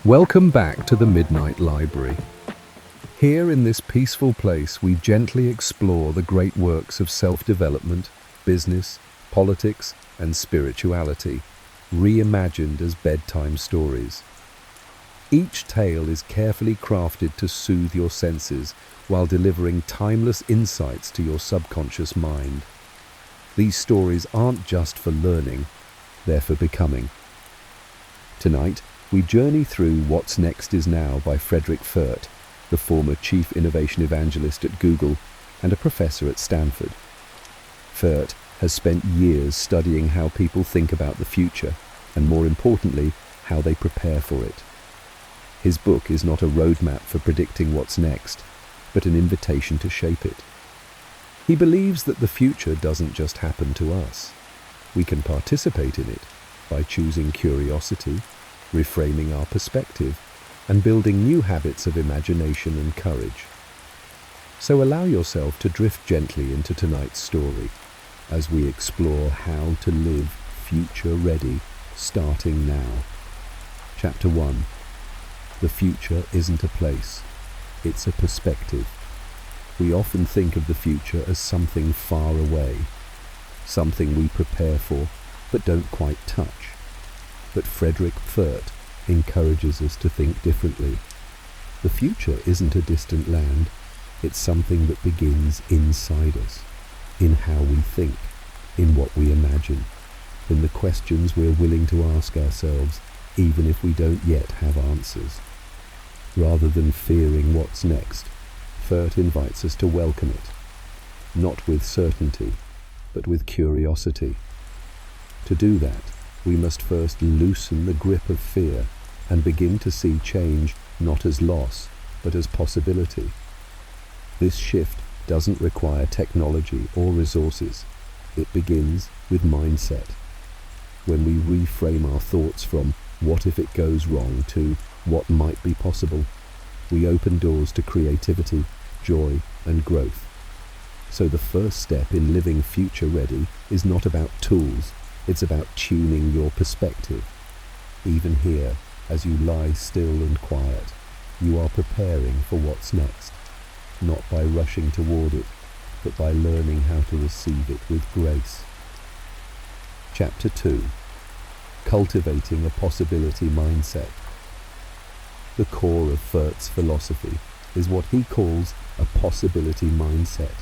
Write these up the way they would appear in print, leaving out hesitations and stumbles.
Welcome back to the Midnight Library. Here in this peaceful place, we gently explore the great works of self-development, business, politics, and spirituality, reimagined as bedtime stories. Each tale is carefully crafted to soothe your senses while delivering timeless insights to your subconscious mind. These stories aren't just for learning, they're for becoming. Tonight, we journey through What's Next Is Now by Frederik Pferdt, the former Chief Innovation Evangelist at Google and a professor at Stanford. Pferdt has spent years studying how people think about the future and, more importantly, how they prepare for it. His book is not a roadmap for predicting what's next, but an invitation to shape it. He believes that the future doesn't just happen to us. We can participate in it by choosing curiosity, reframing our perspective, and building new habits of imagination and courage. So allow yourself to drift gently into tonight's story as we explore how to live future-ready, starting now. Chapter 1. The future isn't a place, it's a perspective. We often think of the future as something far away, something we prepare for but don't quite touch. But Frederik Pferdt encourages us to think differently. The future isn't a distant land, it's something that begins inside us, in how we think, in what we imagine, in the questions we're willing to ask ourselves, even if we don't yet have answers. Rather than fearing what's next, Pferdt invites us to welcome it, not with certainty, but with curiosity. To do that, we must first loosen the grip of fear and begin to see change not as loss, but as possibility. This shift doesn't require technology or resources. It begins with mindset. When we reframe our thoughts from "what if it goes wrong" to "what might be possible," we open doors to creativity, joy, and growth. So the first step in living future-ready is not about tools, it's about tuning your perspective. Even here, as you lie still and quiet, you are preparing for what's next, not by rushing toward it, but by learning how to receive it with grace. Chapter 2. Cultivating a possibility mindset. The core of Pferdt's philosophy is what he calls a possibility mindset,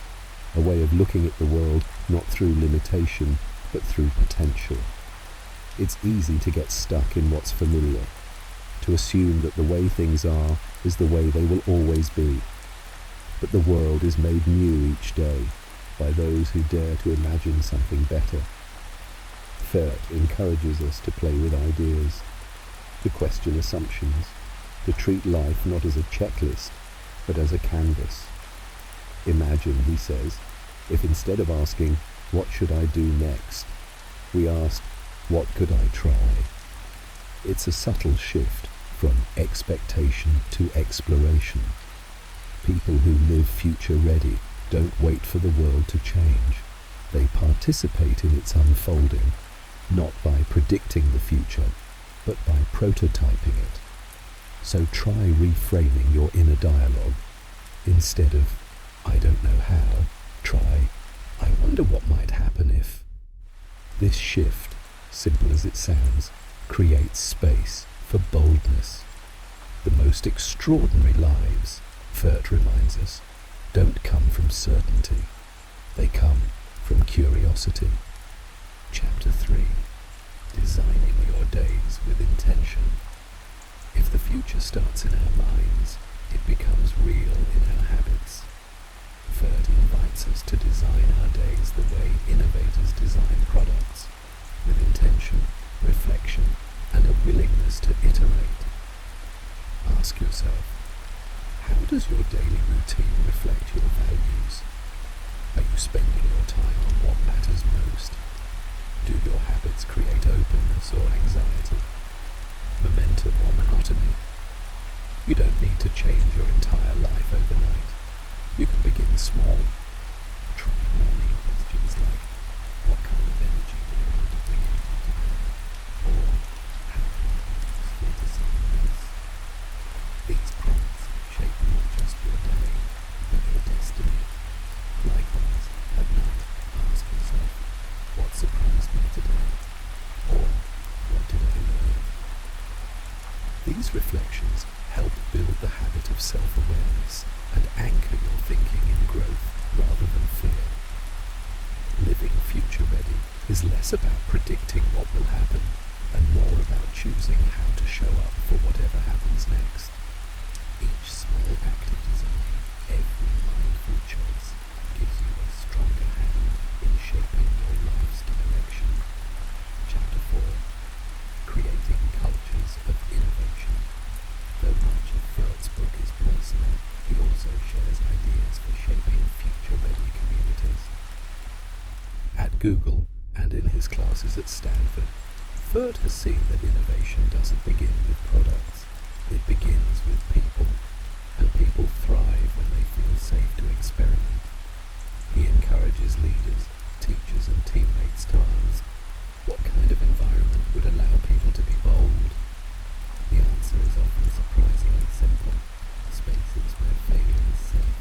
a way of looking at the world not through limitation, but through potential. It's easy to get stuck in what's familiar, to assume that the way things are is the way they will always be. But the world is made new each day by those who dare to imagine something better. Pferdt encourages us to play with ideas, to question assumptions, to treat life not as a checklist, but as a canvas. Imagine, he says, if instead of asking, "What should I do next?" we asked, "What could I try?" It's a subtle shift from expectation to exploration. People who live future-ready don't wait for the world to change. They participate in its unfolding, not by predicting the future, but by prototyping it. So try reframing your inner dialogue. Instead of "I don't know how," try "I wonder what might happen if." This shift, simple as it sounds, creates space for boldness. The most extraordinary lives, Pferdt reminds us, don't come from certainty. They come from curiosity. Chapter 3. Designing your days with intention. If the future starts in our minds, it becomes real in our habits. Pferdt invites us to design our days the way innovators design products, with intention, reflection, and a willingness to iterate. Ask yourself, how does your daily routine reflect your values? Are you spending your time on what matters most? Do your habits create openness or anxiety, momentum or monotony? You don't need to change your entire life overnight. You can begin small. Try morning questions like, what kind of energy do you want to bring into today? Or, how can I use this to design this? These reflections help build the habit of self-awareness and anchor your thinking in growth rather than fear. Living future ready is less about predicting what will happen and more about choosing how to show up for whatever happens next. Each small act of design, every mindful choice, gives you a stronger hand in shaping your life's direction. Chapter 4: Creating Cultures of Innovation. Though much of Pferdt's book is personal, he also shares ideas for shaping future-ready communities. At Google and in his classes at Stanford, Pferdt has seen that innovation doesn't begin with products. It begins with people, and people thrive when they feel safe to experiment. He encourages leaders, teachers and teammates to ask, what kind of environment would allow people to be bold? The answer is often surprisingly simple: spaces where failure is safe,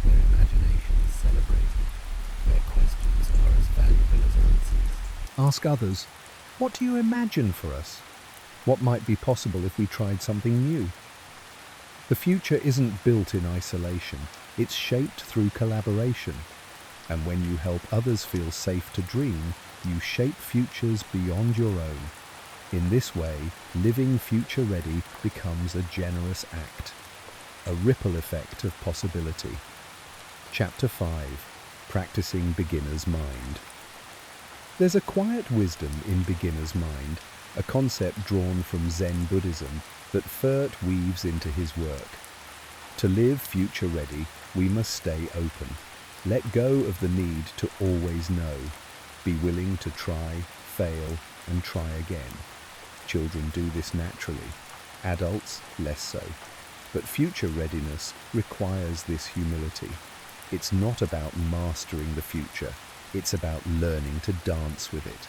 where imagination is celebrated, where questions are as valuable as answers. Ask others, what do you imagine for us? What might be possible if we tried something new? The future isn't built in isolation, it's shaped through collaboration. And when you help others feel safe to dream, you shape futures beyond your own. In this way, living future ready becomes a generous act, a ripple effect of possibility. Chapter 5: Practicing Beginner's Mind. There's a quiet wisdom in beginner's mind, a concept drawn from Zen Buddhism that Pferdt weaves into his work. To live future ready, we must stay open. Let go of the need to always know. Be willing to try, fail, and try again. Children do this naturally, adults less so. But future readiness requires this humility. It's not about mastering the future, it's about learning to dance with it.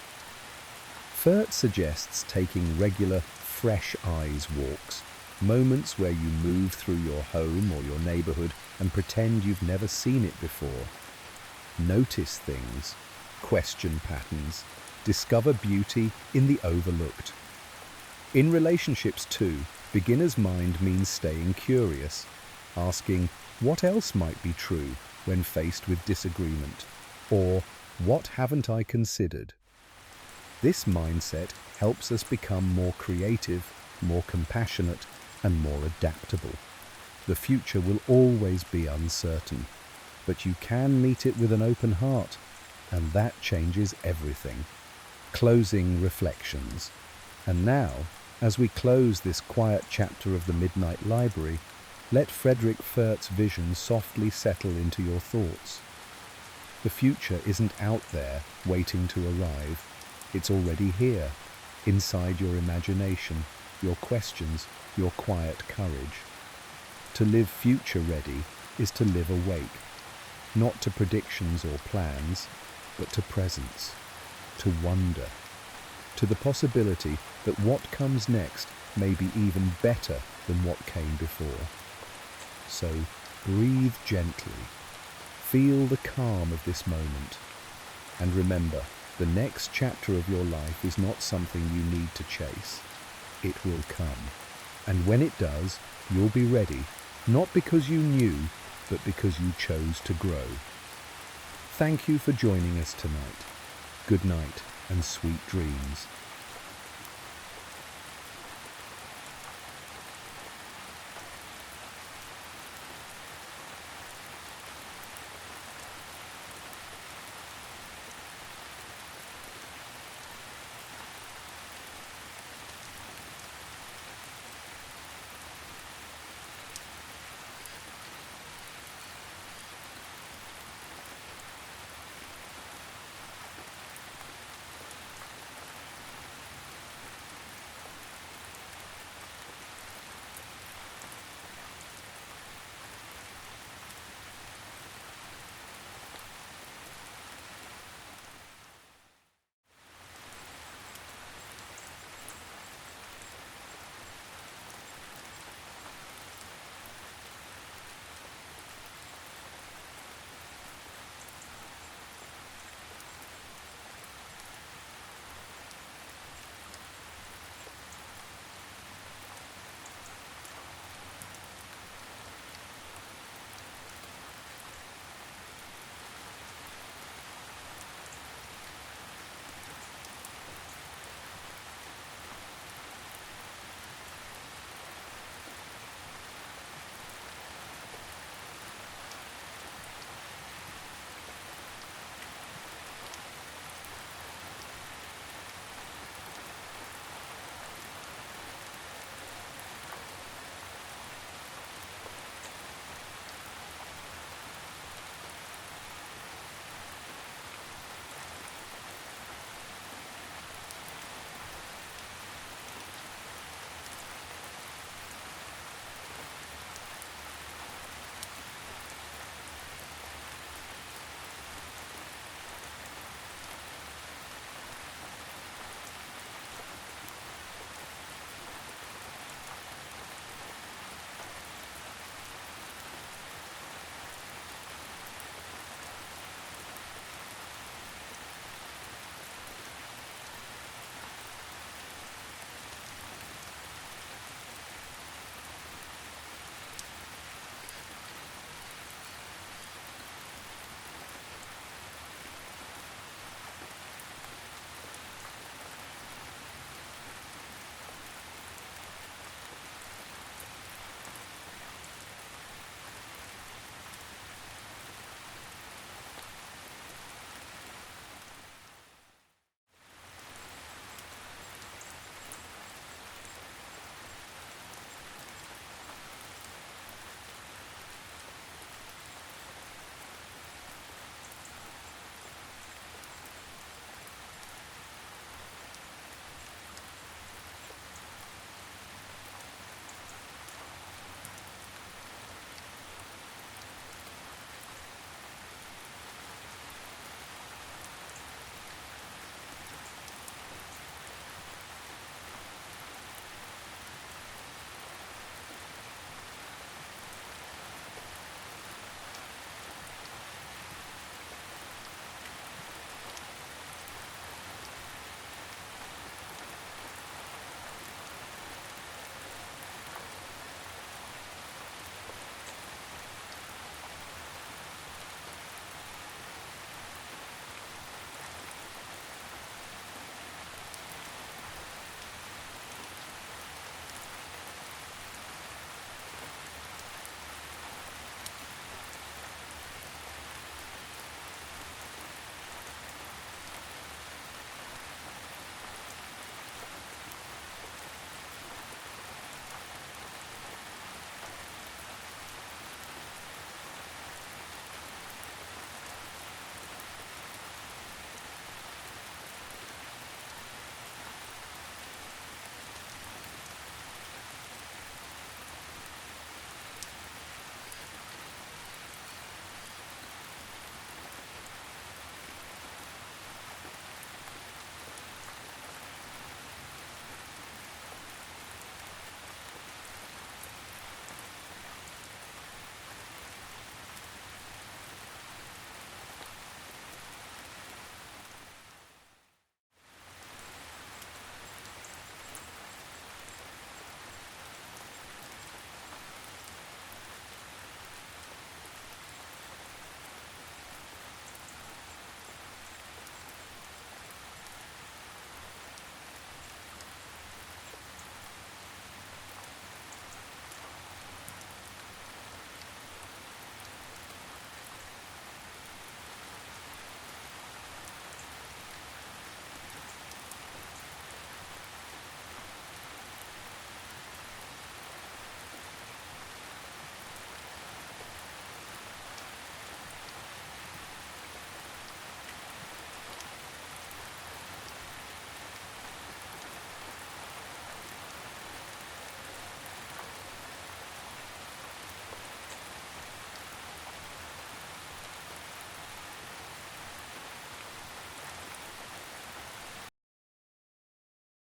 Pferdt suggests taking regular, fresh eyes walks, moments where you move through your home or your neighborhood and pretend you've never seen it before. Notice things, question patterns, discover beauty in the overlooked. In relationships too, beginner's mind means staying curious, asking what else might be true when faced with disagreement, or what haven't I considered? This mindset helps us become more creative, more compassionate, and more adaptable. The future will always be uncertain, but you can meet it with an open heart, and that changes everything. Closing reflections. And now, as we close this quiet chapter of the Midnight Library, let Frederik Pferdt's vision softly settle into your thoughts. The future isn't out there waiting to arrive. It's already here, inside your imagination, your questions, your quiet courage. To live future ready is to live awake, not to predictions or plans, but to presence, to wonder, to the possibility that what comes next may be even better than what came before. So breathe gently, feel the calm of this moment, and remember, the next chapter of your life is not something you need to chase. It will come. And when it does, you'll be ready, not because you knew, but because you chose to grow. Thank you for joining us tonight. Good night and sweet dreams.